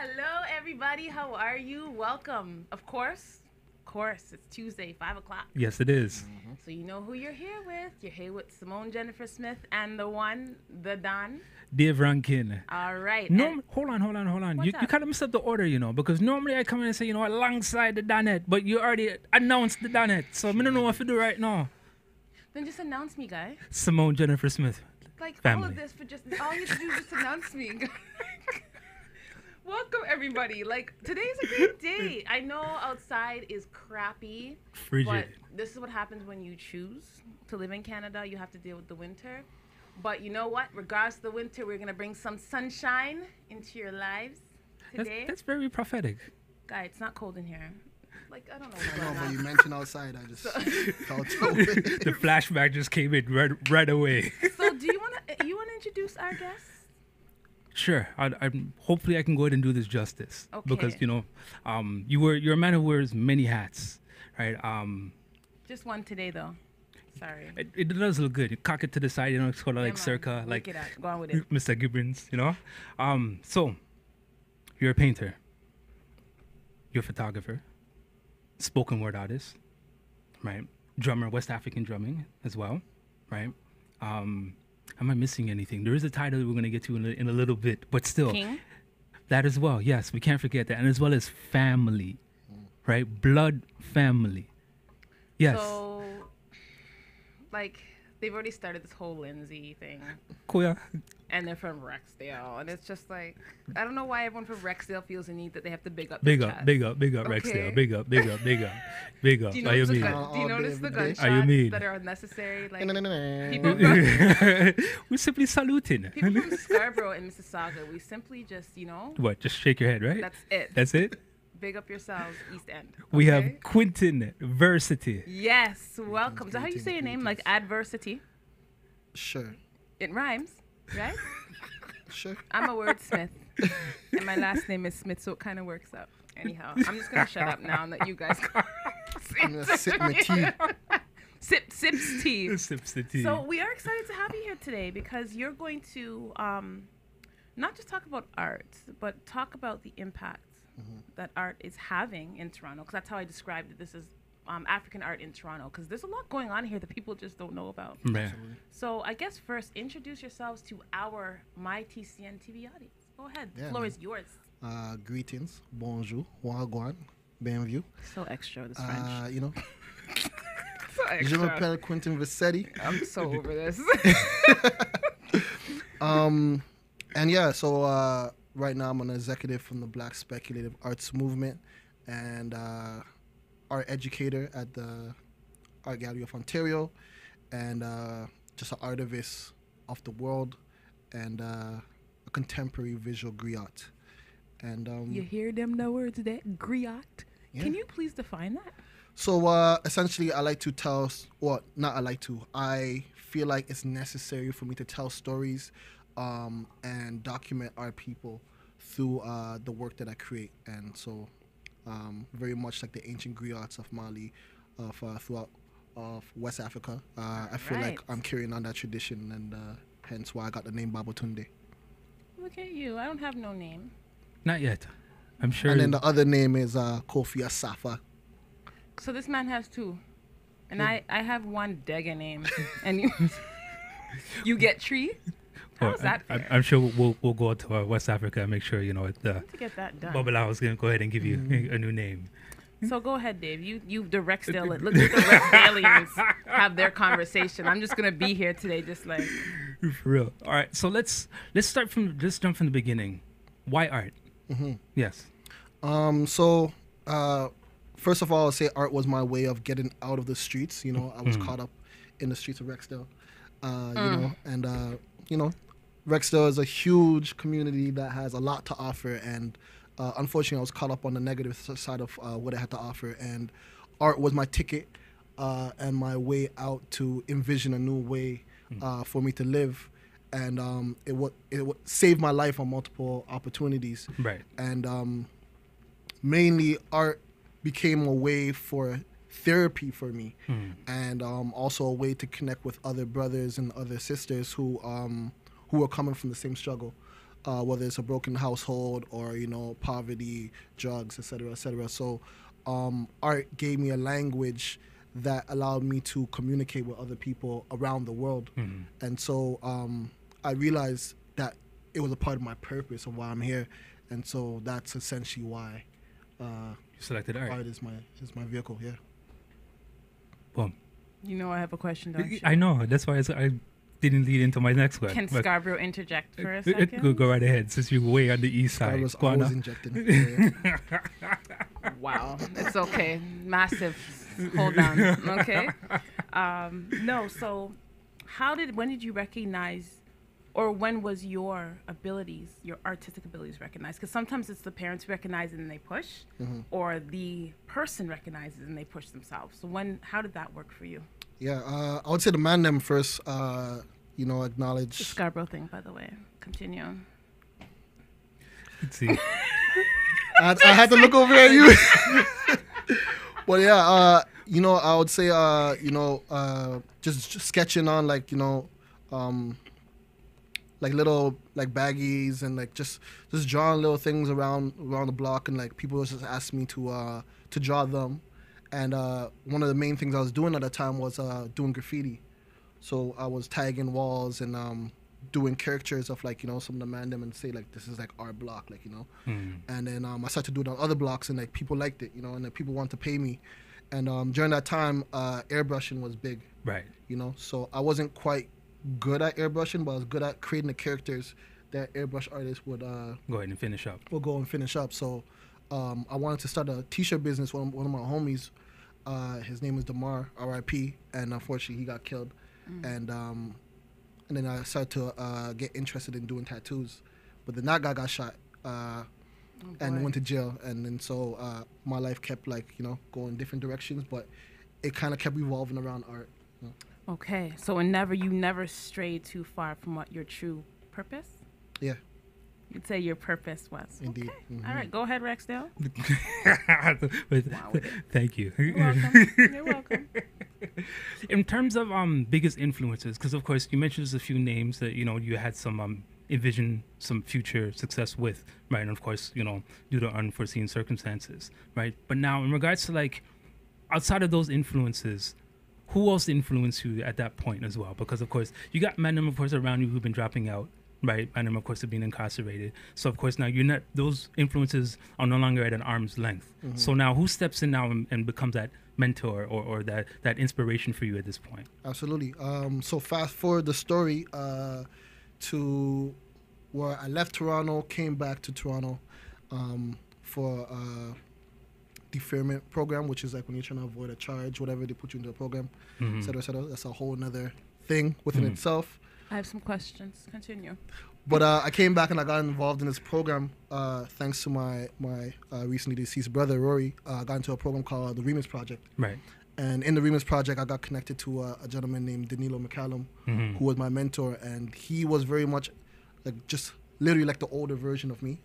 Hello, everybody. How are you? Welcome. Of course, it's Tuesday, 5 o'clock. Yes, it is. So you know who you're here with. You're here with Simone Jennifer Smith and the one, the Don. Dave Rankin. All right. No, hold on. You up? kind of messed up the order, because normally I come in and say, alongside the Donette, but you already announced the Donette, so I don't know what to do right now. Then just announce me, guy. Simone Jennifer Smith. Like family. all of this for just all you have to do is just announce me. Welcome, everybody. Like, today's a great day. I know outside is crappy, Frigid. but this is what happens when you choose to live in Canada. You have to deal with the winter. But you know what? Regardless of the winter, we're going to bring some sunshine into your lives today. That's very prophetic. Guy, it's not cold in here. Like, I don't know what's I know, going but on. you mentioned outside. I just felt The flashback just came in right away. So do you want to introduce our guest? Sure. Hopefully I can go ahead and do this justice. Okay. Because, you're a man who wears many hats, right? Just one today, though. Sorry. It does look good. You cock it to the side, it's sort of like Yeah, man. circa, Work like it out. Go on with it. Mr. Gibbons, So, you're a painter. You're a photographer. Spoken word artist, right? Drummer, West African drumming as well, right? Am I missing anything? There is a title that we're going to get to in a little bit, but still. King? That as well, yes. We can't forget that. And as well as family, right? Blood family. Yes. So, like, they've already started this whole Lindsay thing. Cool. And they're from Rexdale. And it's just like, I don't know why everyone from Rexdale feels the need that they have to big up Big their up, chest. big up, big up, Okay. Rexdale. Big up, big up, big up, big up. Do you Are you notice, mean? do you notice the Are you gunshots mean? that are unnecessary? Like, people. people We're simply saluting. from Scarborough and Mississauga, we simply just, What? Just shake your head, right? that's it. That's it? Big up yourselves, East End. We okay? have Quentin Vercetty. Yes, welcome. So how you say your Greetings, name? Like adversity? Sure. It rhymes, right? Sure. I'm a wordsmith, and my last name is Smith, so it kind of works out. Anyhow, I'm just gonna shut up now and let you guys go. I'm gonna sip my tea. Sips tea. Sips the tea. So we are excited to have you here today because you're going to not just talk about art, but talk about the impact that art is having in Toronto. Because that's how I described it. This is African art in Toronto. Because there's a lot going on here that people just don't know about. Man. So I guess first, introduce yourselves to our MyTCNTV audience. Go ahead. The Yeah, floor man. is yours. Greetings. Bonjour. Wagwan. Bienvenue. So extra, this French. So Je extra. m'appelle Quentin Vercetty. I'm so over this. And yeah, so right now I'm an executive from the Black Speculative Arts Movement and art educator at the Art Gallery of Ontario and just an artivist of the world and a contemporary visual griot. And You hear them no words there? Griot. Yeah. Can you please define that? So essentially, I like to tell, I feel like it's necessary for me to tell stories and document our people through the work that I create. And so very much like the ancient griots of Mali, throughout West Africa, I feel like Right. I'm carrying on that tradition and hence why I got the name Babatunde. Look at you. I don't have no name. Not yet. I'm sure. And then the other name is Kofi Asafa. So this man has two. And I have one Dega name. And you get three? How's that fair? I'm sure we'll go to West Africa and make sure, the to get that done. Bubble House is going to go ahead and give you a new name. So go ahead, Dave. You the Rexdale. Look at the Rexdalians have their conversation. I'm just gonna be here today, just like. For real. All right. So let's jump from the beginning. Why art? Yes. So first of all, I'll say art was my way of getting out of the streets. I was caught up in the streets of Rexdale. Rexdale is a huge community that has a lot to offer, and unfortunately, I was caught up on the negative side of what it had to offer, and art was my ticket and my way out to envision a new way for me to live, and it would save my life on multiple opportunities. Right. And mainly, art became a way for therapy for me, and also a way to connect with other brothers and other sisters who were coming from the same struggle. whether it's a broken household or poverty, drugs, etc., etc. So art gave me a language that allowed me to communicate with other people around the world. And so I realized that it was a part of my purpose of why I'm here, and so that's essentially why You selected art. art is my vehicle. Yeah. Boom. You know I have a question, don't you? I know. That's why I didn't lead into my next one. Can but Scarborough interject for a second? Go right ahead, since you're way on the east side. Scarborough's Go on always now. injecting. Wow, it's okay. Massive. Hold on. Okay. No. So, when did you recognize, or when was your artistic abilities recognized? Because sometimes it's the parents who recognize it and they push, or the person recognizes and they push themselves. So how did that work for you? Yeah, I would say the man them first. Acknowledge The Scarborough thing, by the way. Continue. Let's see. I had to look over at you. But yeah, I would say, just sketching on little baggies and just drawing little things around the block, and people just asked me to draw them. And one of the main things I was doing at the time was doing graffiti. So I was tagging walls and doing caricatures of some of the man them and say this is our block, And then I started to do it on other blocks, and people liked it, and people wanted to pay me. And during that time, airbrushing was big, Right. So I wasn't quite good at airbrushing, but I was good at creating the characters that airbrush artists would Go ahead and finish up. go and finish up. So I wanted to start a t-shirt business. One of my homies, his name is Damar, R.I.P., and unfortunately he got killed. And then I started to get interested in doing tattoos, but then that guy got shot and went to jail. And then so my life kept going different directions, but it kind of kept revolving around art. Okay, so you never strayed too far from what your true purpose? Yeah. You'd say your purpose was. Indeed. Okay. All right, go ahead, Rexdale. Thank you. You're welcome. You're welcome. In terms of biggest influences, because of course you mentioned a few names that you had some envision some future success with, right? And of course due to unforeseen circumstances, right? But now in regards to outside of those influences, who else influenced you at that point as well? Because of course you got men of course around you who've been dropping out, right? And of course, they're being incarcerated. So of course now those influences are no longer at an arm's length. So now who steps in now and becomes that mentor or that inspiration for you at this point? Absolutely. So fast forward the story to where I left Toronto, came back to Toronto for deferment program, which is when you're trying to avoid a charge, whatever, they put you into a program, et cetera, et cetera. That's a whole nother thing within itself. I have some questions. Continue. But I came back and I got involved in this program thanks to my recently deceased brother, Rory. I got into a program called the Remix Project. Right. And in the Remix Project, I got connected to a gentleman named Danilo McCallum, who was my mentor. And he was very much just literally the older version of me.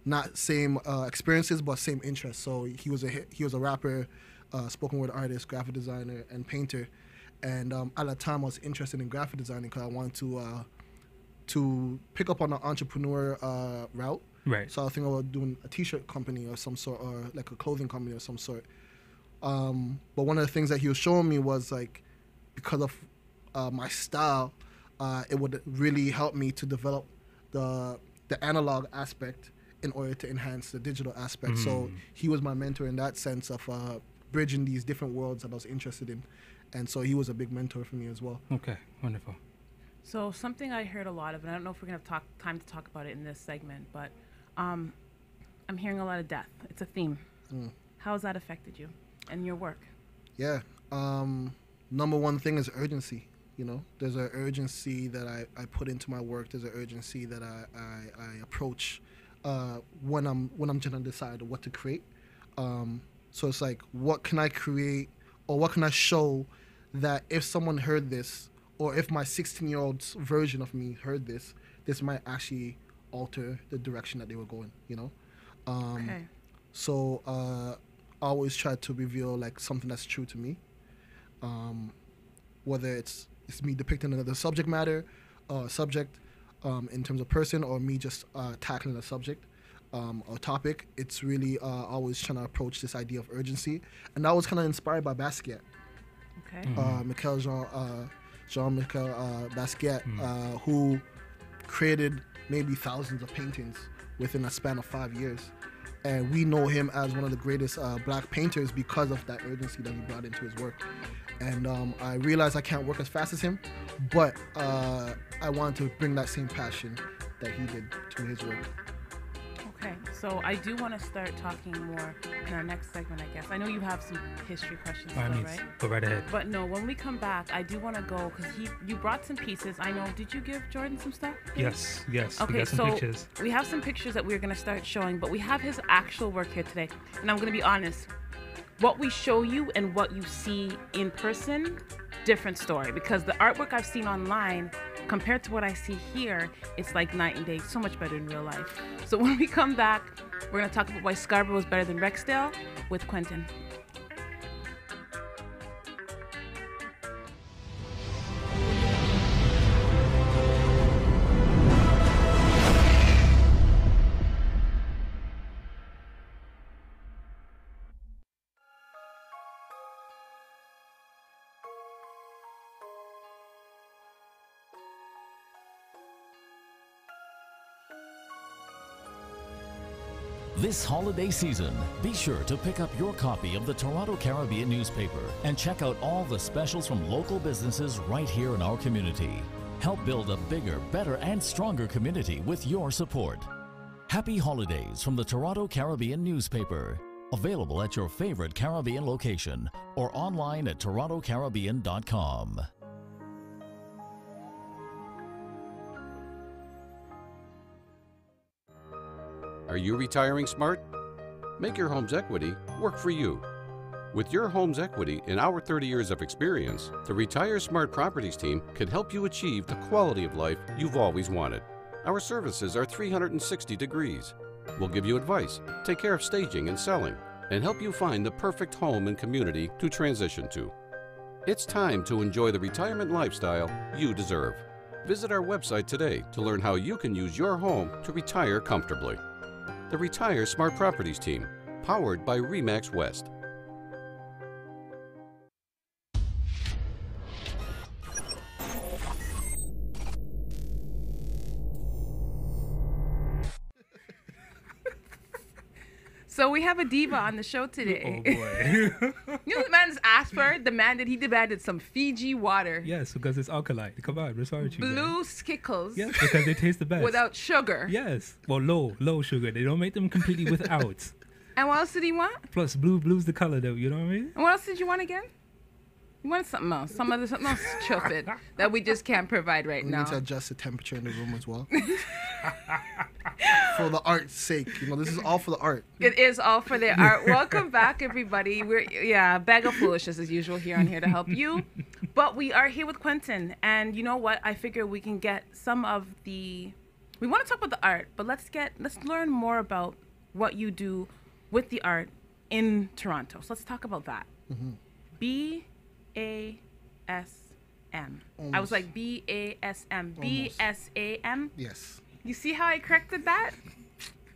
Not same experiences, but same interests. So he was a rapper, spoken word artist, graphic designer, and painter. And at that time, I was interested in graphic designing because I wanted to pick up on the entrepreneur route. Right. So I was thinking about doing a t-shirt company or some sort, or a clothing company of some sort. But one of the things that he was showing me was because of my style, it would really help me to develop the analog aspect in order to enhance the digital aspect. So he was my mentor in that sense of bridging these different worlds that I was interested in. And so he was a big mentor for me as well. Okay, wonderful. So something I heard a lot of, and I don't know if we're going to have time to talk about it in this segment, but I'm hearing a lot of death. It's a theme. How has that affected you and your work? Yeah. Number one thing is urgency. There's an urgency that I put into my work. There's an urgency that I approach when I'm trying to decide what to create. So it's what can I create or what can I show that if someone heard this, or if my 16-year-old's version of me heard this might actually alter the direction that they were going, Okay. So I always try to reveal something that's true to me, whether it's me depicting another subject matter, subject, in terms of person or me just tackling a subject or topic. It's really always trying to approach this idea of urgency, and that was kind of inspired by Basquiat. Okay. Jean-Michel Basquiat, who created maybe thousands of paintings within a span of 5 years. And we know him as one of the greatest black painters because of that urgency that he brought into his work. And I realized I can't work as fast as him, but I wanted to bring that same passion that he did to his work. Okay, so I do want to start talking more in our next segment, I guess. I know you have some history questions, right? Go right ahead. But no, when we come back, I do want to go because you brought some pieces. I know. Did you give Jordan some stuff? Yes. Okay, we got some pictures. We have some pictures that we're going to start showing, but we have his actual work here today. And I'm going to be honest. What we show you and what you see in person, different story. Because the artwork I've seen online, compared to what I see here, it's like night and day. So much better in real life. So when we come back, we're going to talk about why Scarborough is better than Rexdale with Quentin. This holiday season, be sure to pick up your copy of the Toronto Caribbean newspaper and check out all the specials from local businesses right here in our community. Help build a bigger, better, and stronger community with your support. Happy holidays from the Toronto Caribbean newspaper. Available at your favorite Caribbean location or online at torontocaribbean.com. Are you retiring smart? Make your home's equity work for you. With your home's equity and our 30 years of experience, the Retire Smart Properties team can help you achieve the quality of life you've always wanted. Our services are 360 degrees. We'll give you advice, take care of staging and selling, and help you find the perfect home and community to transition to. It's time to enjoy the retirement lifestyle you deserve. Visit our website today to learn how you can use your home to retire comfortably. The Retire Smart Properties team, powered by RE/MAX West. So we have a diva on the show today. Oh boy. You know the man's asked for it? He demanded some Fiji water. Yes, because it's alkaline. Come on, we're sorry to you. Blue Skittles. Yes, because they taste the best. Without sugar. Yes. Well, low sugar. They don't make them completely without. And what else did he want? Plus, blue's the color, though. You know what I mean? And what else did you want again? You wanted something else. Something else stupid that we just can't provide right We now. need to adjust the temperature in the room as well. For the art's sake. You know, this is all for the art. It is all for the art. Welcome back, everybody. We're, bag of foolishness as usual here on Here to Help You. But we are here with Quentin. And you know what? I figure we can get some of the... We want to talk about the art, but let's learn more about what you do with the art in Toronto. So let's talk about that. Mm-hmm. BASM. I was like BASM. BSAM. Yes. You see how I corrected that?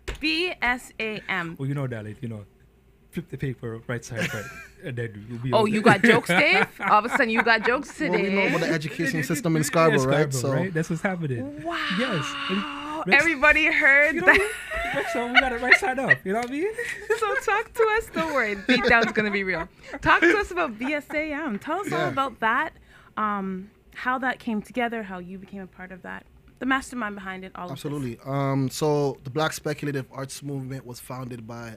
BSAM. Well, you know, darling, flip the paper right side, right, and then you'll be. Oh, you got jokes, Dave? All of a sudden, you got jokes today. Well, we know about the education system in Scarborough, right? So right? That's what's happening. Wow. Yes. Everybody heard that. So we got it right side up. You know what I mean? So talk to us. Don't worry. Beatdown's going to be real. Talk to us about BSAM. Tell us all about that, how that came together, how you became a part of that. The mastermind behind it, all Absolutely. of this. So the Black Speculative Arts Movement was founded by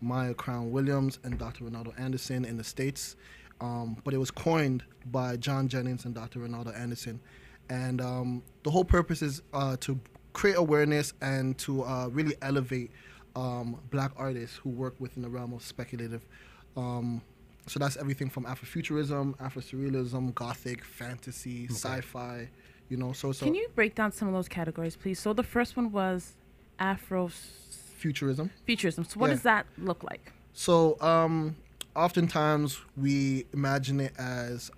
Maya Crown Williams and Dr. Ronaldo Anderson in the States. But it was coined by John Jennings and Dr. Ronaldo Anderson. And the whole purpose is to create awareness and to really elevate black artists who work within the realm of speculative. So that's everything from Afrofuturism, Afrosurrealism, Gothic, fantasy, sci-fi. So Can you break down some of those categories, please? So the first one was Futurism. Futurism. So what does that look like? So oftentimes we imagine it as,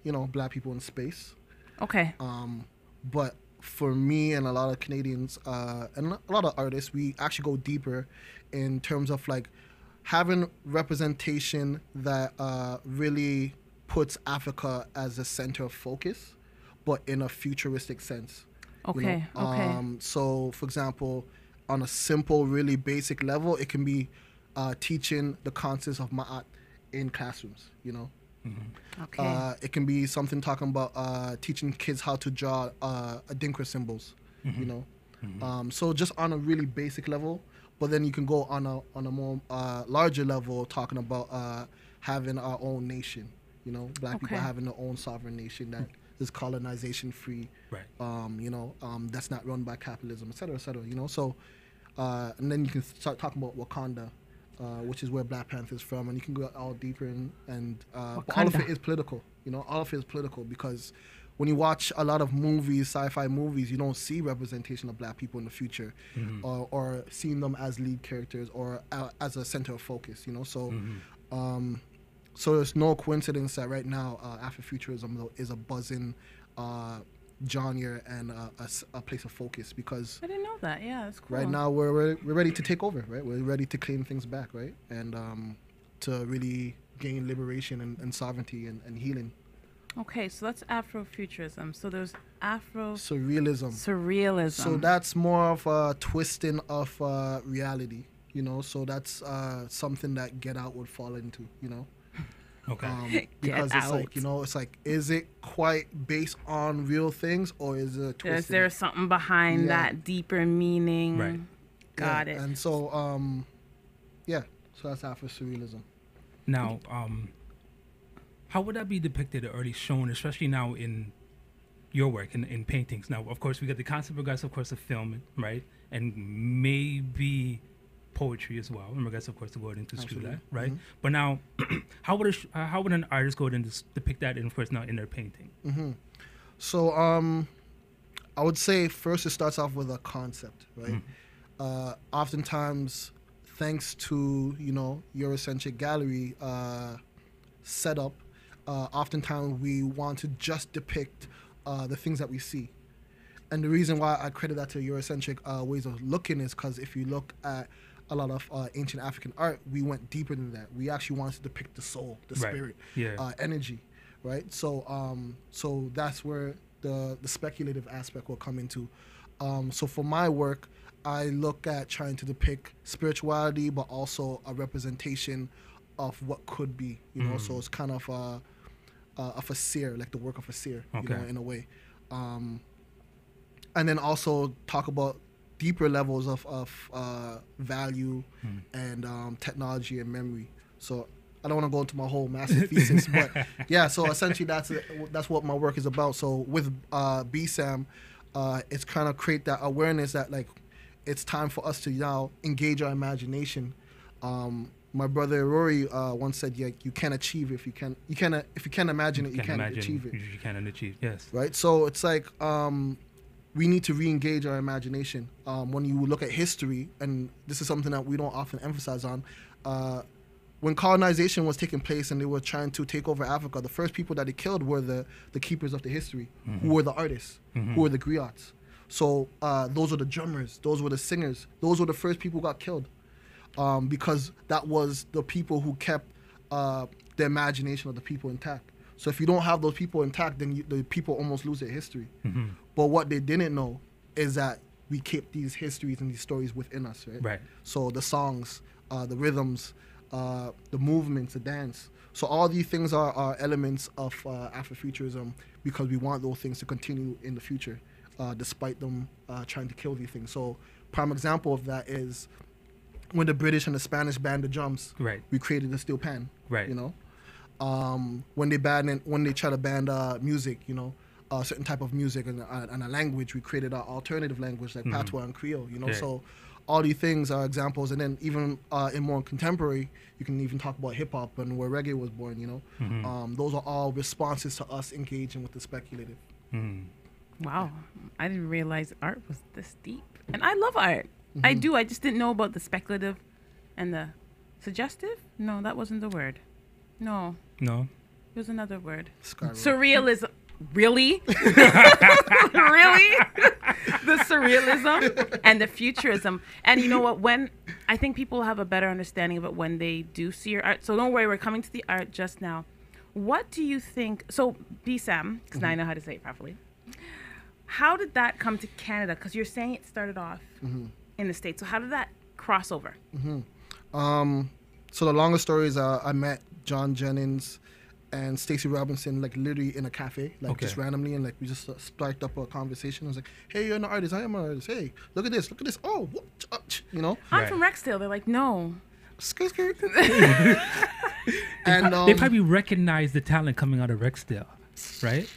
black people in space. Okay. But for me and a lot of Canadians and a lot of artists, we actually go deeper in terms of like having representation that really puts Africa as a center of focus, but in a futuristic sense. Okay. Okay. So, for example, on a simple, really basic level, it can be teaching the concepts of ma'at in classrooms, you know. Okay. It can be something talking about teaching kids how to draw Adinkra symbols, you know. So just on a really basic level, but then you can go on a more larger level, talking about having our own nation, you know, black people having their own sovereign nation that is colonization free, Right. you know, that's not run by capitalism, et cetera, you know. So, and then you can start talking about Wakanda, which is where Black Panther is from, and you can go all deeper in, and but all of it is political, you know. All of it is political because when you watch a lot of movies, sci-fi movies, you don't see representation of black people in the future, or seeing them as lead characters or as a center of focus, you know. So, so it's no coincidence that right now Afrofuturism though is a buzzing genre and a place of focus, because I didn't know that. Yeah, that's cool. right now we're ready to take over, right? We're ready to claim things back, right? And to really gain liberation and sovereignty and healing. Okay, so that's Afrofuturism. So there's Surrealism. Surrealism. So that's more of a twisting of reality, you know. So that's something that Get Out would fall into, you know. Okay. Because Get it's Out. like, you know, it's like, is it quite based on real things or is it twisted? Is there something behind that deeper meaning? Right. Got it. And so, so that's Afro-Surrealism. Now, how would that be depicted or at least shown, especially now in your work, in paintings? Now, of course, we got the concept regards, of course, of film, right? And maybe poetry as well, in regards, of course, to go into that, right? But now, how would an artist go and depict that, and of course, now in their painting? So, I would say first it starts off with a concept, right? Oftentimes, thanks to, you know, Eurocentric gallery setup, oftentimes we want to just depict the things that we see. And the reason why I credit that to Eurocentric ways of looking is because if you look at a lot of ancient African art, we went deeper than that. We actually wanted to depict the soul, the spirit, energy, right? So, so that's where the speculative aspect will come into. So for my work, I look at trying to depict spirituality, but also a representation of what could be, you know. So it's kind of a seer, like the work of a seer, you know, in a way. And then also talk about deeper levels of value and technology and memory. So I don't want to go into my whole massive thesis, but yeah. So essentially, that's what my work is about. So with BSAM, it's kind of create that awareness that like it's time for us to now engage our imagination. My brother Rory once said, "Yeah, you can't achieve if you can't imagine it, you can't achieve it." You can't achieve, yes. Right. So it's like we need to re-engage our imagination. When you look at history, and this is something that we don't often emphasize on, when colonization was taking place and they were trying to take over Africa, the first people that they killed were the keepers of the history, who were the artists, who were the griots. So those were the drummers, those were the singers, those were the first people who got killed, because that was the people who kept the imagination of the people intact. So if you don't have those people intact, then the people almost lose their history. But what they didn't know is that we keep these histories and these stories within us, right? Right. So the songs, the rhythms, the movements, the dance. So all these things are elements of Afrofuturism because we want those things to continue in the future, despite them trying to kill these things. So prime example of that is when the British and the Spanish banned the drums. Right. We created the steel pan. Right. You know. When they try to ban music, you know, a certain type of music and a language, we created an alternative language like Patois and Creole, you know. So all these things are examples. And then even in more contemporary, you can even talk about hip hop and where reggae was born, you know. Those are all responses to us engaging with the speculative. Wow, I didn't realize art was this deep. And I love art. I do. I just didn't know about the speculative and the suggestive. No, that wasn't the word. No. No. It was another word. Skyrock. Surrealism. really? Really? The surrealism and the futurism. And you know what? When I think people have a better understanding of it when they do see your art. So don't worry, we're coming to the art just now. What do you think? So, BSAM, because now I know how to say it properly. How did that come to Canada? Because you're saying it started off in the States. So how did that cross over? So the longest story is I met John Jennings and Stacey Robinson like literally in a cafe, like just randomly, and like we just sparked up a conversation. I was like, "Hey, you're an artist. I am an artist. Hey, look at this. Look at this. Oh, you know." I'm from Rexdale. They're like, no. Skirt. And they probably recognize the talent coming out of Rexdale, right?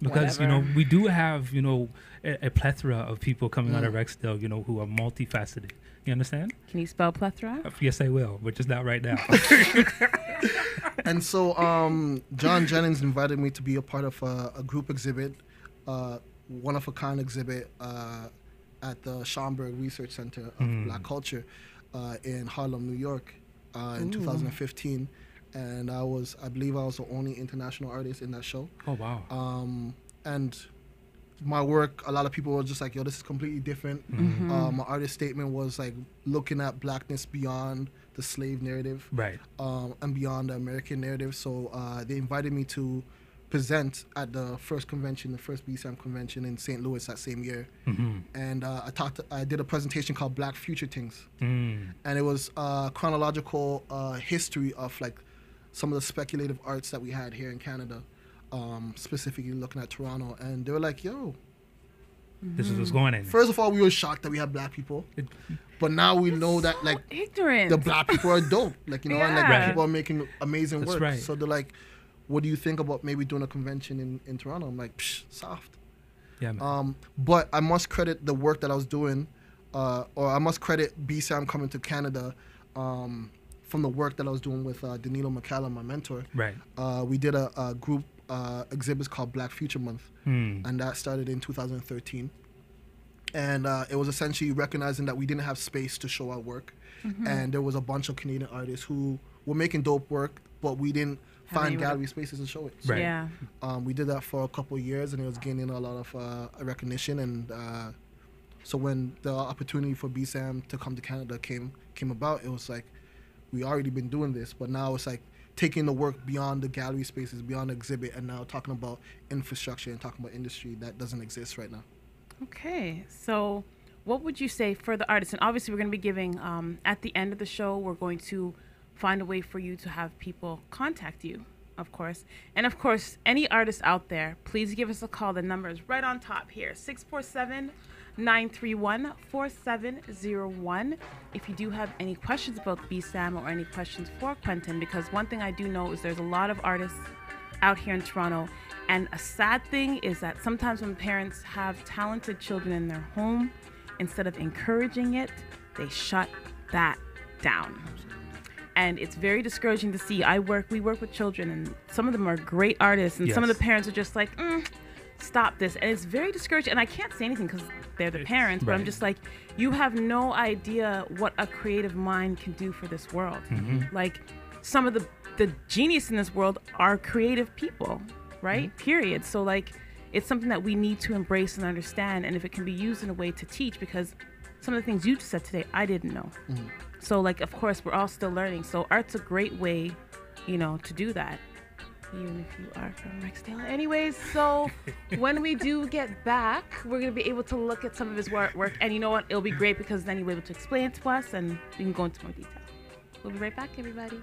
Because you know we do have a plethora of people coming out of Rexdale, who are multifaceted. You understand? Can you spell plethora? Yes, I will, but just not right now. And so John Jennings invited me to be a part of a group exhibit, one-of-a-kind exhibit at the Schomburg Research Center of Black Culture in Harlem, New York in 2015. And I believe I was the only international artist in that show. Oh, wow. And my work, a lot of people were just like, yo, this is completely different. My artist statement was like looking at blackness beyond the slave narrative, right, and beyond the American narrative. So they invited me to present at the first convention, the first BSAM convention in St. Louis that same year. And I did a presentation called Black Future Things. And it was chronological history of like some of the speculative arts that we had here in Canada. Specifically looking at Toronto, and they were like, yo, this is what's going on. First of all, we were shocked that we had black people, but now we know that like ignorant. The black people are dope, like and like people are making amazing That's work. Right. So they're like, what do you think about maybe doing a convention in Toronto? I'm like, soft. Yeah, man. But I must credit the work that I was doing, or I must credit BSAM coming to Canada from the work that I was doing with Danilo McCallum, my mentor. Right. We did a group exhibits called Black Future Month, and that started in 2013. And it was essentially recognizing that we didn't have space to show our work, and there was a bunch of Canadian artists who were making dope work, but we didn't find gallery spaces to show it. Right. Yeah. We did that for a couple of years, and it was gaining a lot of recognition. And so when the opportunity for BSAM to come to Canada came about, it was like we already been doing this, but now it's like taking the work beyond the gallery spaces, beyond the exhibit, and now talking about infrastructure and talking about industry that doesn't exist right now. Okay, so what would you say for the artists? And obviously we're going to be giving, at the end of the show, we're going to find a way for you to have people contact you, of course. And of course, any artist out there, please give us a call. The number is right on top here, 647-931-4701. If you do have any questions about BSAM or any questions for Quentin, because one thing I do know is there's a lot of artists out here in Toronto, and a sad thing is that sometimes when parents have talented children in their home, instead of encouraging it, they shut that down. And it's very discouraging to see. We work with children, and some of them are great artists, and some of the parents are just like, stop this. And it's very discouraging, and I can't say anything because they're the parents, but I'm just like, you have no idea what a creative mind can do for this world. Like, some of the genius in this world are creative people, right? Period. So like, it's something that we need to embrace and understand, and if it can be used in a way to teach, because some of the things you just said today, I didn't know. So like, of course, we're all still learning. So art's a great way, to do that, even if you are from Rexdale. Anyways, so when we do get back, we're going to be able to look at some of his work, and you know what? It'll be great because then you'll be able to explain it to us, and we can go into more detail. We'll be right back, everybody.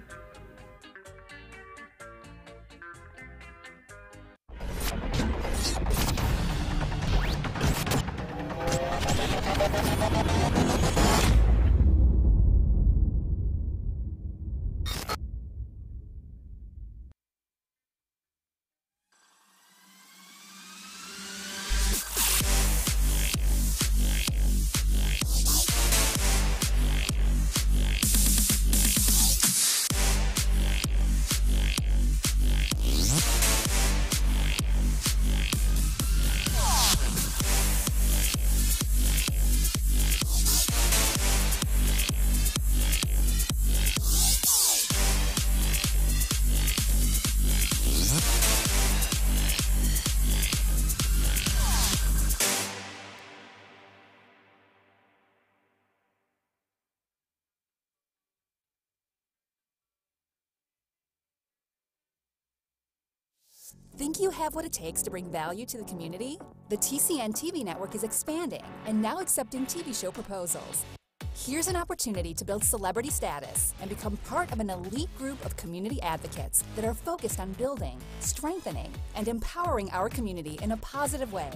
Think you have what it takes to bring value to the community? The TCN TV network is expanding and now accepting TV show proposals. Here's an opportunity to build celebrity status and become part of an elite group of community advocates that are focused on building, strengthening, and empowering our community in a positive way.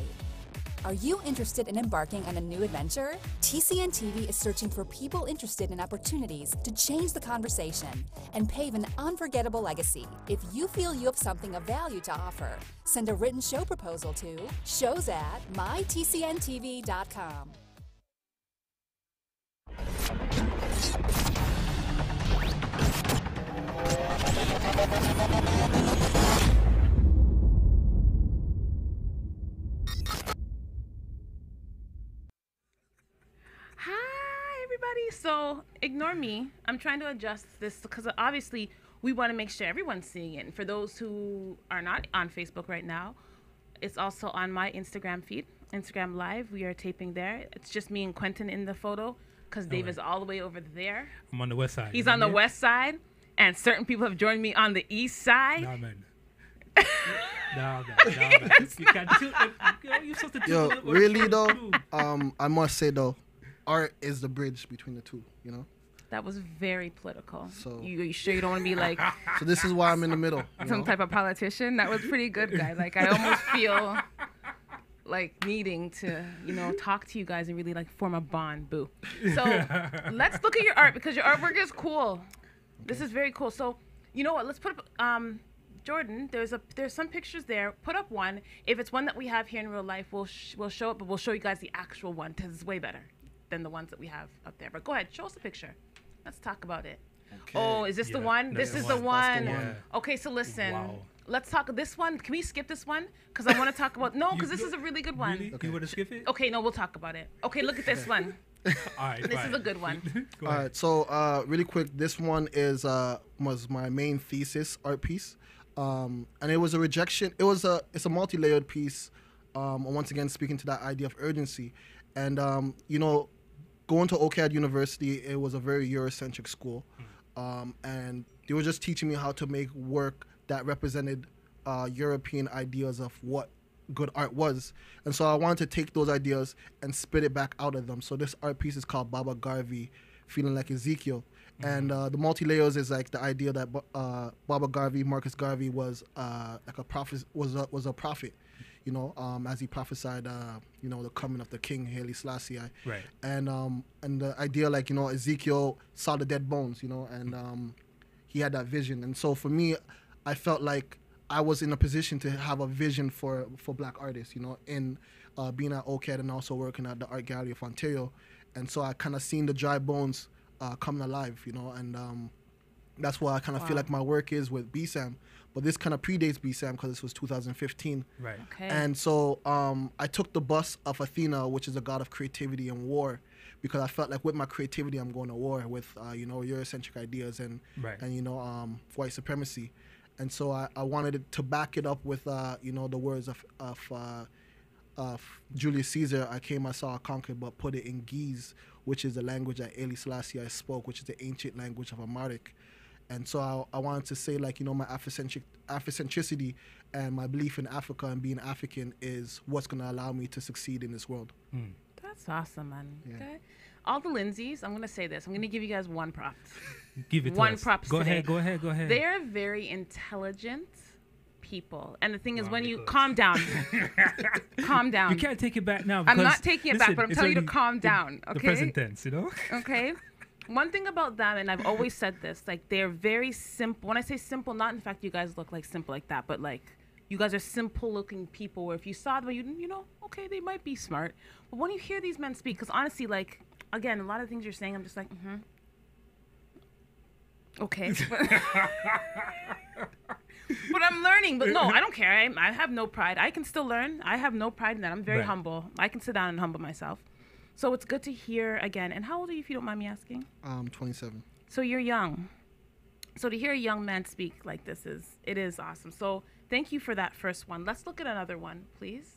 Are you interested in embarking on a new adventure? TCN TV is searching for people interested in opportunities to change the conversation and pave an unforgettable legacy. If you feel you have something of value to offer, send a written show proposal to shows@mytcntv.com. Hi, everybody. So ignore me. I'm trying to adjust this because obviously we want to make sure everyone's seeing it. And for those who are not on Facebook right now, it's also on my Instagram feed, Instagram Live. We are taping there. It's just me and Quentin in the photo because Dave is all the way over there. I'm on the west side. He's on the west side, and certain people have joined me on the east side. Nah, man. Nah, man. You can't tilt it. You're supposed to tilt it. Really though, I must say though, art is the bridge between the two, you know? That was very political. So you sure you don't want to be like So this is why I'm in the middle. some type of politician? That was pretty good, guy. Like, I almost feel like needing to, talk to you guys and really like form a bond. Boo. So let's look at your art because your artwork is cool. Okay. This is very cool. So you know what? Let's put up, Jordan, there's some pictures there. Put up one. If it's one that we have here in real life, we'll show it, but we'll show you guys the actual one because it's way better than the ones that we have up there. But go ahead, show us the picture. Let's talk about it. Okay. Oh, is this the one? This is the one. Yeah. Okay, so listen. Wow. Let's talk this one. Can we skip this one? Because I want to talk about because this is a really good one. Really? Okay. You want to skip it? Okay, no, we'll talk about it. Okay, look at this one. All right, this is a good one. All right, so really quick, this one was my main thesis art piece, and it was a rejection. It's a multi-layered piece. Once again, speaking to that idea of urgency, and going to OCAD University, it was a very Eurocentric school, and they were just teaching me how to make work that represented European ideas of what good art was. And so I wanted to take those ideas and spit it back out of them. So this art piece is called Baba Garvey, Feeling Like Ezekiel. And the multi-layers is like the idea that Baba Garvey, Marcus Garvey, was like a prophet, was a prophet. As he prophesied, the coming of the King Haile Selassie, right? And the idea, like Ezekiel saw the dead bones, and he had that vision. And so for me, I felt like I was in a position to have a vision for Black artists, in being at OCAD and also working at the Art Gallery of Ontario. And so I kind of seen the dry bones coming alive, and that's why I kind of feel like my work is with BSAM. But this kind of predates BSAM because this was 2015. Right. Okay. And so I took the bus of Athena, which is a god of creativity and war, because I felt like with my creativity, I'm going to war with, Eurocentric ideas and white supremacy. And so I wanted to back it up with, the words of Julius Caesar. I saw, I conquered, but put it in Ge'ez, which is the language that Haile Selassie spoke, which is the ancient language of Amharic. And so I wanted to say, like, my Afrocentricity and my belief in Africa and being African is what's going to allow me to succeed in this world. That's awesome, man. Yeah. Okay. All the Lindsays, I'm going to say this. I'm going to give you guys one prop. Give it to one us. prop Go today. ahead. They're very intelligent people. And the thing is, when you calm down. Calm down. You can't take it back now. I'm not taking it back, but I'm telling you to calm down. Okay. The present tense, Okay. One thing about them, and I've always said this, like, they're very simple. When I say simple, not in fact you guys look like simple like that, but like you guys are simple looking people where if you saw them, okay, they might be smart. But when you hear these men speak, because honestly, like, again, a lot of things you're saying, I'm just like, okay. But I'm learning. But no, I don't care. I have no pride. I can still learn. I have no pride in that. I'm very humble. I can sit down and humble myself. So it's good to hear again. And how old are you, if you don't mind me asking? 27. So you're young. So to hear a young man speak like this it is awesome. So thank you for that first one. Let's look at another one, please.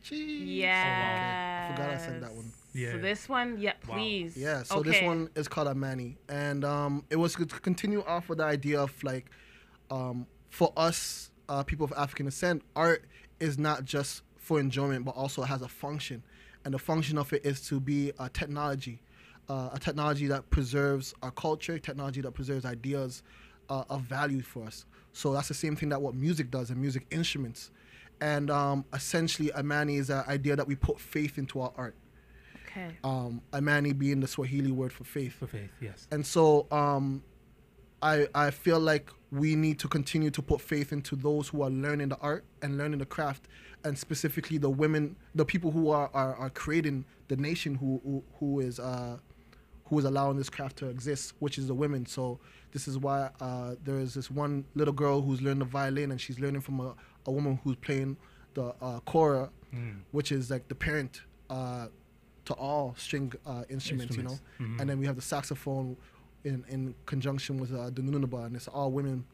Jeez. Yeah. I forgot I said that one. Yeah. So this one, please. Yeah, so this one is called Amani. And it was to continue off with the idea of, like, for us, people of African descent, art is not just for enjoyment, but also has a function. And the function of it is to be a technology that preserves our culture, technology that preserves ideas of value for us. So that's the same thing that what music does and music instruments. And essentially, Imani is an idea that we put faith into our art. Okay. Imani being the Swahili word for faith. For faith, yes. And so I feel like we need to continue to put faith into those who are learning the art and learning the craft, and specifically the women, the people who are creating the nation, who is allowing this craft to exist, which is the women. So this is why there is this one little girl who's learning the violin, and she's learning from a woman who's playing the kora, which is like the parent to all string instruments, you know. Mm-hmm. And then we have the saxophone in conjunction with the nunaba, and it's all women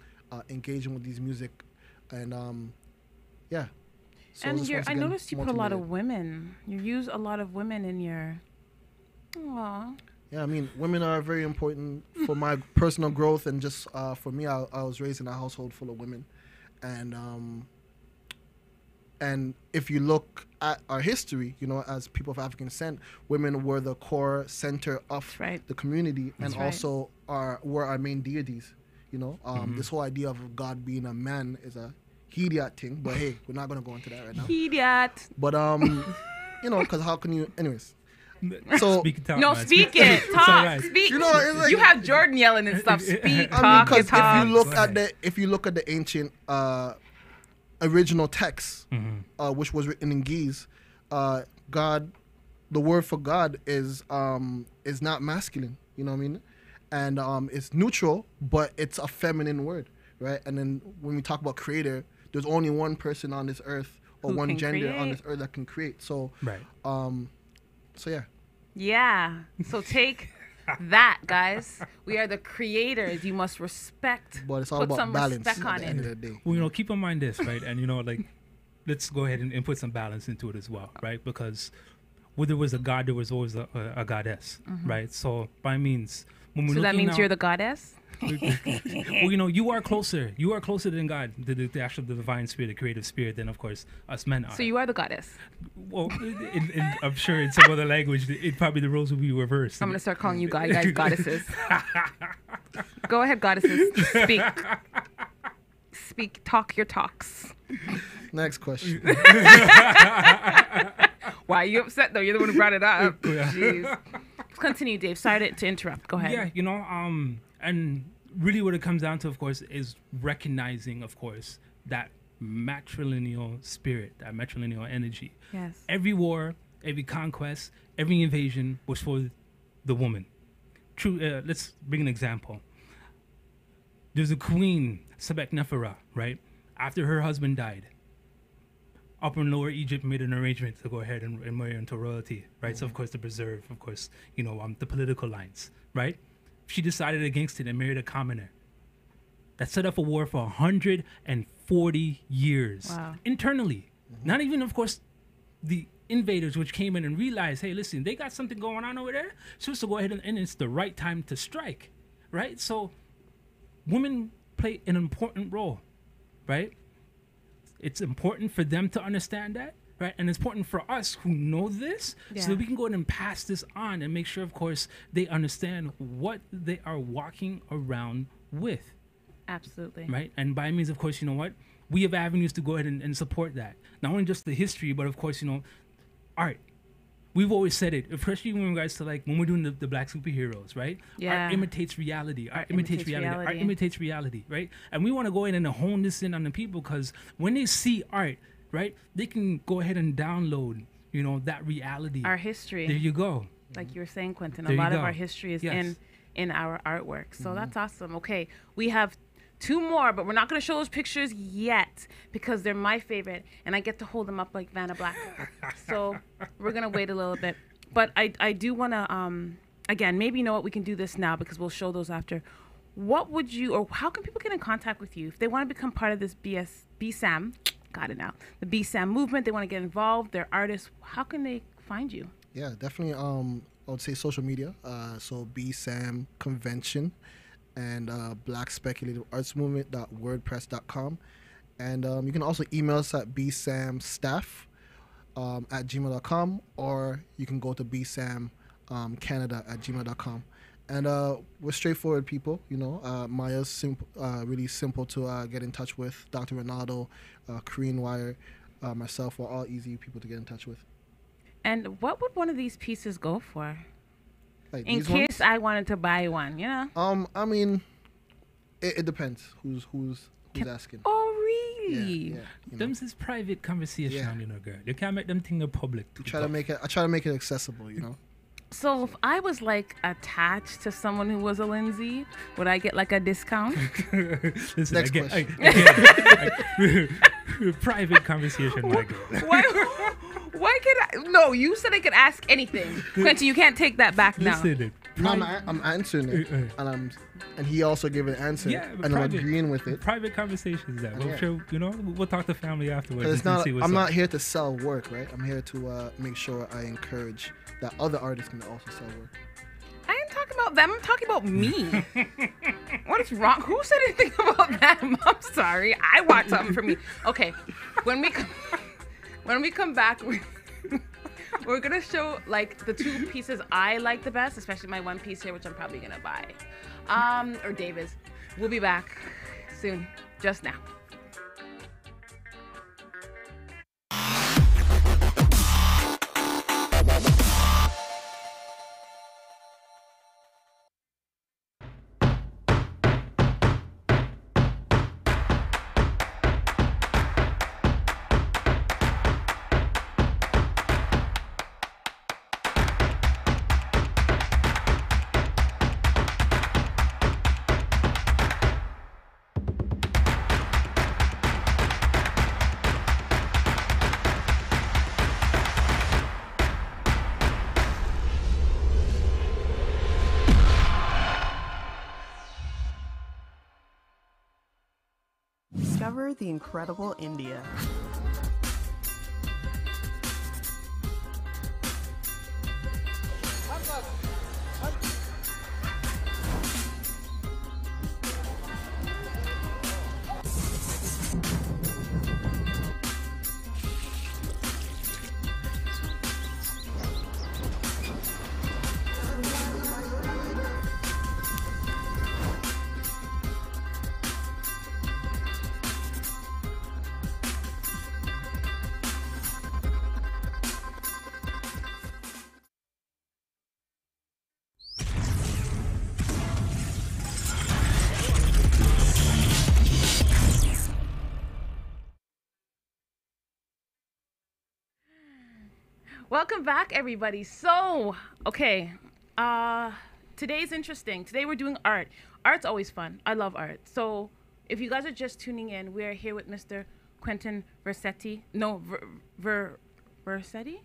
engaging with these music, and yeah. So And just once I again, noticed you put a lot of multimedia. women. You use a lot of women in your. Aww. Yeah, I mean, women are very important for my personal growth, and just for me, I was raised in a household full of women, and if you look at our history, you know, as people of African descent, women were the core center of right. the community, That's and also were our main deities. You know, this whole idea of God being a man is a idiot thing, but hey, we're not gonna go into that right now. Idiot. But you know, because how can you, anyways? So Speak it out, No, man. speak it. It's Talk. all right. Speak. You know, it's like- you have Jordan yelling and stuff. Speak. I mean, Talk. because Talk. if you look at the ancient original text, which was written in Ge'ez, God, the word for God is not masculine. You know what I mean? And it's neutral, but it's a feminine word, right? And then when we talk about creator, there's only one person on this earth, or Who one can gender on create. this earth that can create. So, Right. so yeah. Yeah. So take that, guys. We are the creators. You must respect. But it's all put about some balance respect at on the end it. of the day. Well, you know, keep in mind this, right? And, you know, like, let's go ahead and put some balance into it as well, right? Because where there was a god, there was always a goddess, right? So, by means, when we're So that looking means now- you're the goddess? well, you know, you are closer. You are closer than God, the actual divine spirit, the creative spirit, than, of course, us men are. So you are the goddess. Well, I'm sure in some other language, it probably the roles will be reversed. I'm going to start calling you guys goddesses. Go ahead, goddesses. Speak. Speak. Talk your talks. Next question. Why are you upset, though? You're the one who brought it up. Yeah. Jeez. Let's continue, Dave. Sorry to interrupt. Go ahead. Yeah, you know, and really what it comes down to, of course, is recognizing, of course, that matrilineal spirit, that matrilineal energy. Yes. Every war, every conquest, every invasion was for the woman. True. Let's bring an example. There's a queen, Sebek-Nefera, right? After her husband died, Upper and Lower Egypt made an arrangement to go ahead and marry into royalty, right? So, of course, to preserve, of course, you know, the political lines, right? She decided against it and married a commoner. That set up a war for 140 years. Wow. Internally. Not even, of course, the invaders which came in and realized, hey, listen, they got something going on over there. So to go ahead and it's the right time to strike, right? So women play an important role, right? It's important for them to understand that, right? And it's important for us who know this so that we can go ahead and pass this on and make sure, of course, they understand what they are walking around with. Absolutely. Right? And by means, of course, you know what? We have avenues to go ahead and support that. Not only just the history, but of course, you know, art. We've always said it, especially in regards to like when we're doing the black superheroes, right? Yeah. Art imitates reality. Art imitates imitates reality. Art reality. imitates reality, right? And we want to go ahead and hone this in on the people because when they see art, right, they can go ahead and download, you know, that reality. Our history. There you go. Like you were saying, Quentin, There a you lot of go. our history is Yes. in our artwork. So that's awesome. Okay, we have 2 more, but we're not going to show those pictures yet because they're my favorite, and I get to hold them up like Vanna Black. So we're going to wait a little bit. But I do want to, again, maybe you know what, we can do this now because we'll show those after. What would you, or how can people get in contact with you if they want to become part of this BSAM, got it now, the BSAM movement, they want to get involved, they're artists, how can they find you? Yeah, definitely. I would say social media. So BSAM Convention, and Black Speculative Arts Movement.wordpress.com. And you can also email us at bsamstaff@gmail.com, or you can go to bsamcanada@gmail.com. And we're straightforward people, you know. Maya's really simple to get in touch with. Dr. Ronaldo, Korean Wire, myself, we're all easy people to get in touch with. And what would one of these pieces go for? Like in case I wanted to buy one, you know? I mean, it depends who's asking. Oh, really? Yeah, you know. Them's is private conversation, you know, girl. You can't make them thing public. I try to make it accessible, you know. So if I was like attached to someone who was a Lindsay, would I get like a discount? Listen, next question. Private conversation, my girl. Why can I? No, you said I could ask anything. Quentin, you can't take that back now. No, I'm answering it, and he also gave an answer, and I'm agreeing with it. Private conversations, that we'll show, you know, we'll talk to family afterwards. It's not. I'm not here to sell work, right? I'm here to make sure I encourage that other artists can also sell work. I ain't talking about them. I'm talking about me. What is wrong? Who said anything about them? I'm sorry. I want something for me. Okay, when we come back, we're gonna show like the two pieces I like the best, especially my one piece here, which I'm probably gonna buy. Or David's. We'll be back soon. Just now. Discover the incredible India. Welcome back, everybody. So, okay, today's interesting. Today we're doing art. Art's always fun. I love art. So, if you guys are just tuning in, we're here with Mr. Quentin Vercetty. No, Vercetty?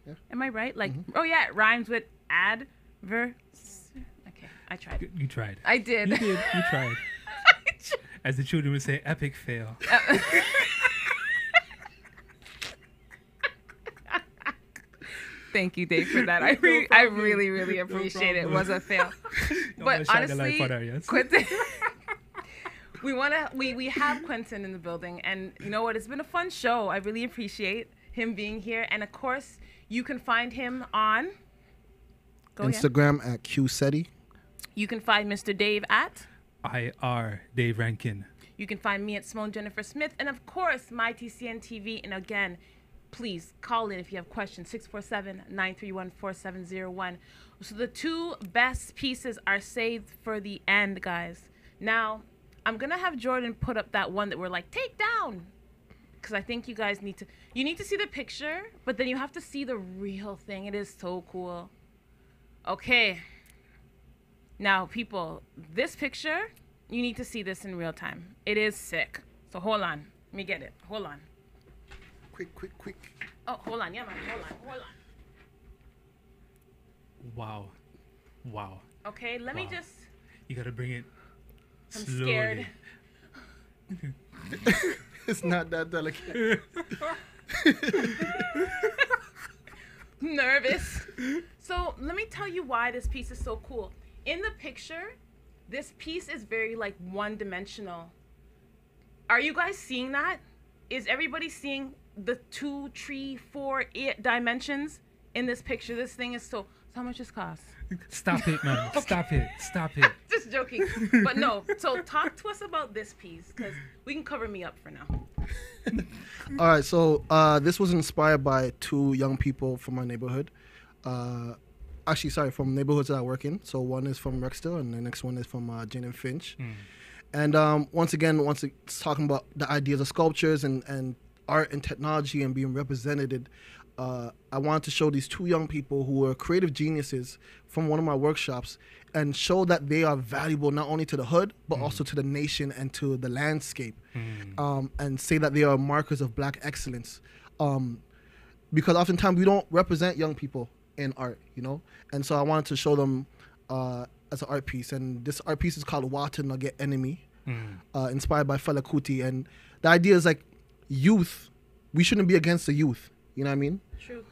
Yeah. Am I right? Like, oh yeah, it rhymes with Okay, I tried. You tried. I did. You did. You tried. As the children would say, epic fail. Thank you, Dave, for that. I really, really appreciate it. It was a fail. But honestly, Quentin, we have Quentin in the building, and you know what? It's been a fun show. I really appreciate him being here, and of course, you can find him on Instagram at QSETI. You can find Mr. Dave at IR Dave Rankin. You can find me at Simone Jennifer Smith, and of course, MyTCNTV. And again, please call in if you have questions, 647-931-4701. So the two best pieces are saved for the end, guys. Now, I'm going to have Jordan put up that one that we're like, take down. Because I think you guys need to see the picture, but then you have to see the real thing. It is so cool. Okay. Now, people, this picture, you need to see this in real time. It is sick. So hold on. Let me get it. Hold on. Quick. Oh, hold on. Yeah, man. Hold on. Wow. Okay, let me just... You gotta bring it I'm slowly. scared. It's not that delicate. Nervous. So let me tell you why this piece is so cool. In the picture, this piece is very like one-dimensional. Are you guys seeing that? Is everybody seeing the 2, 3, 4 dimensions in this picture? This thing is so how much this cost? Stop it, man. Stop it. Stop it. Just joking. But no, so talk to us about this piece, because we can cover me up for now. All right, so this was inspired by 2 young people from my neighborhood. Actually, sorry, from neighborhoods that I work in. So one is from Rexdale, and the next one is from Jane and Finch. And once it's talking about the ideas of sculptures and art and technology and being represented, I wanted to show these 2 young people who were creative geniuses from one of my workshops and show that they are valuable not only to the hood, but also to the nation and to the landscape, and say that they are markers of Black excellence. Because oftentimes we don't represent young people in art, you know? And so I wanted to show them as an art piece. And this art piece is called Wata Nugget Enemy, inspired by Fela Kuti. And the idea is like youth, we shouldn't be against the youth. You know what I mean? True.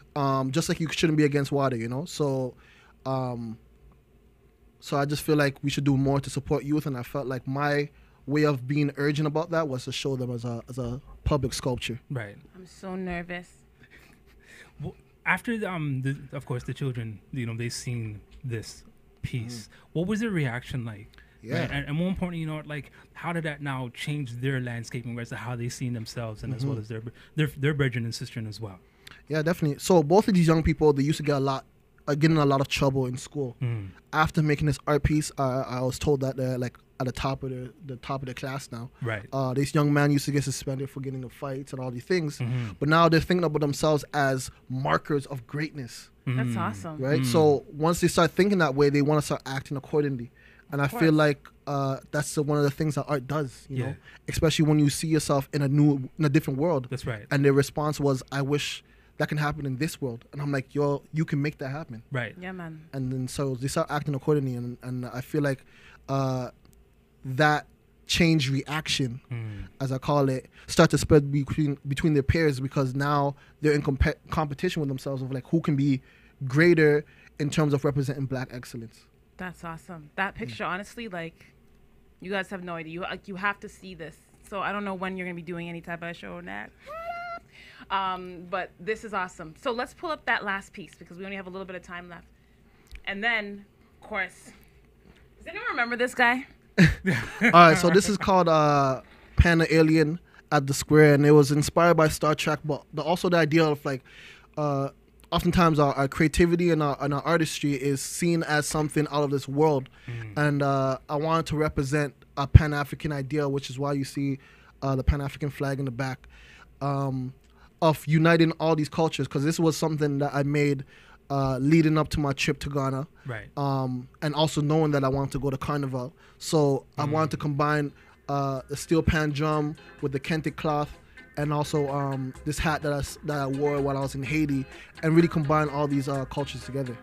Just like you shouldn't be against water, you know? So so I just feel like we should do more to support youth, and I felt like my way of being urgent about that was to show them as a public sculpture. Right. I'm so nervous. Well, after of course, the children, you know, they've seen this piece. What was their reaction like? Yeah. Right? And more importantly, you know, like, how did that now change their landscape in regards to how they see themselves, and as well as their brethren and sister as well? Yeah, definitely. So both of these young people, they used to get getting a lot of trouble in school. After making this art piece, I was told that they're like at the top of the class now. Right. This young man used to get suspended for getting into fights and all these things, but now they're thinking about themselves as markers of greatness. That's awesome. Right. So once they start thinking that way, they want to start acting accordingly. And I feel like that's one of the things that art does, you know, especially when you see yourself in a different world. That's right. And their response was, I wish that can happen in this world. And I'm like, yo, you can make that happen. Right. Yeah, man. And then so they start acting accordingly. And I feel like that change reaction, as I call it, start to spread between their peers, because now they're in competition with themselves of like who can be greater in terms of representing Black excellence. That's awesome. That picture, honestly, like, you guys have no idea. You have to see this. So I don't know when you're going to be doing any type of show or that. But this is awesome. So let's pull up that last piece, because we only have a little bit of time left. And then, of course, does anyone remember this guy? All right, so this is called Panda Alien at the Square, and it was inspired by Star Trek, but also the idea of like, oftentimes our creativity and our artistry is seen as something out of this world. And I wanted to represent a Pan-African idea, which is why you see the Pan-African flag in the back, of uniting all these cultures, because this was something that I made leading up to my trip to Ghana. Right. And also knowing that I wanted to go to Carnival. So I wanted to combine the steel pan drum with the kente cloth, and also this hat that I wore while I was in Haiti, and really combine all these cultures together.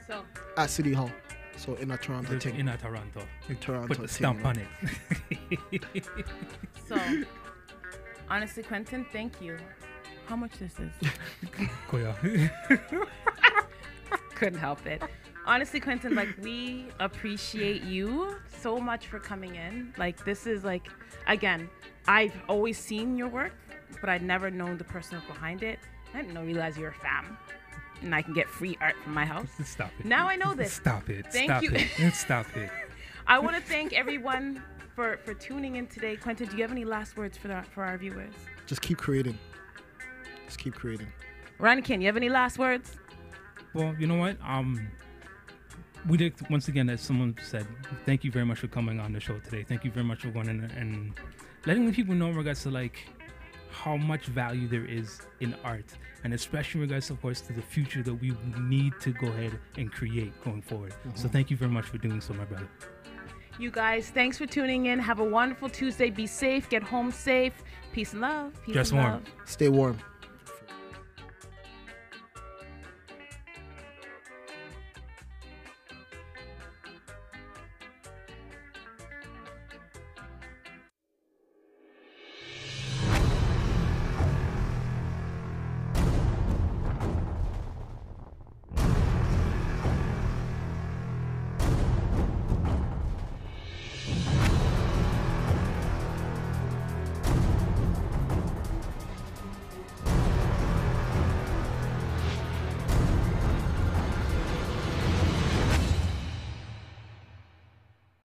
So at City Hall, so in Toronto. In Toronto. Put the stamp on it. So, honestly, Quentin, thank you. How much this is? Couldn't help it. Honestly, Quentin, like, we appreciate you so much for coming in. Like, this is like, again, I've always seen your work, but I'd never known the person behind it. I didn't realize you're a fam, and I can get free art from my house. Stop it. Now I know this. Stop it. Thank Stop you. It. Stop it. I want to thank everyone for tuning in today. Quentin, do you have any last words for our viewers? Just keep creating. Just keep creating. Ranikin, you have any last words? Well, you know what? We did, once again, as someone said, thank you very much for coming on the show today. Thank you very much for going in and letting the people know in regards to like how much value there is in art, and especially in regards, of course, to the future that we need to go ahead and create going forward. So thank you very much for doing so, my brother. You guys, thanks for tuning in. Have a wonderful Tuesday. Be safe. Get home safe. Peace and love. Peace Dress and warm. love. Stay warm.